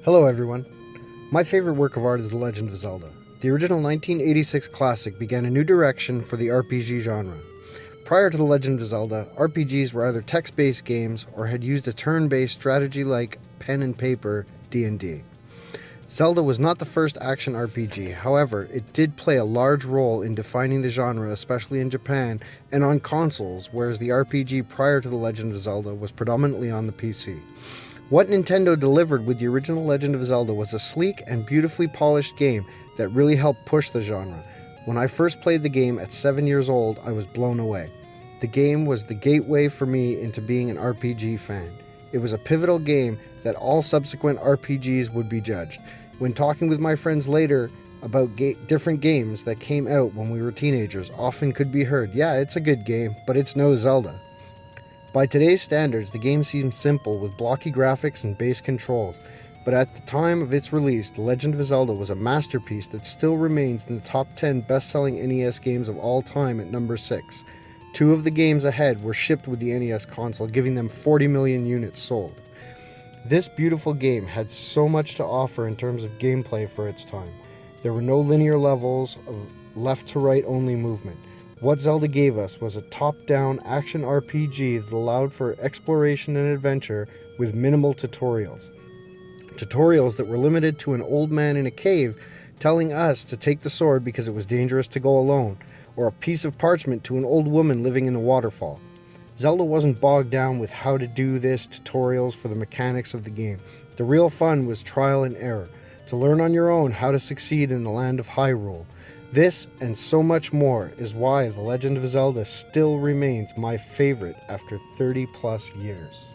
Hello everyone. My favorite work of art is The Legend of Zelda. The original 1986 classic began a new direction for the RPG genre. Prior to The Legend of Zelda, RPGs were either text-based games or had used a turn-based strategy like pen and paper D&D. Zelda was not the first action RPG, however, it did play a large role in defining the genre, especially in Japan and on consoles, whereas the RPG prior to The Legend of Zelda was predominantly on the PC. What Nintendo delivered with the original Legend of Zelda was a sleek and beautifully polished game that really helped push the genre. When I first played the game at 7 years old, I was blown away. The game was the gateway for me into being an RPG fan. It was a pivotal game that all subsequent RPGs would be judged. When talking with my friends later about different games that came out when we were teenagers, often could be heard, "Yeah, it's a good game, but it's no Zelda." By today's standards, the game seems simple with blocky graphics and base controls, but at the time of its release, The Legend of Zelda was a masterpiece that still remains in the top 10 best-selling NES games of all time at number 6. Two of the games ahead were shipped with the NES console, giving them 40 million units sold. This beautiful game had so much to offer in terms of gameplay for its time. There were no linear levels of left to right only movement. What Zelda gave us was a top-down action RPG that allowed for exploration and adventure with minimal tutorials. Tutorials that were limited to an old man in a cave telling us to take the sword because it was dangerous to go alone, or a piece of parchment to an old woman living in a waterfall. Zelda wasn't bogged down with how to do this tutorials for the mechanics of the game. The real fun was trial and error, to learn on your own how to succeed in the land of Hyrule. This and so much more is why The Legend of Zelda still remains my favorite after 30 plus years.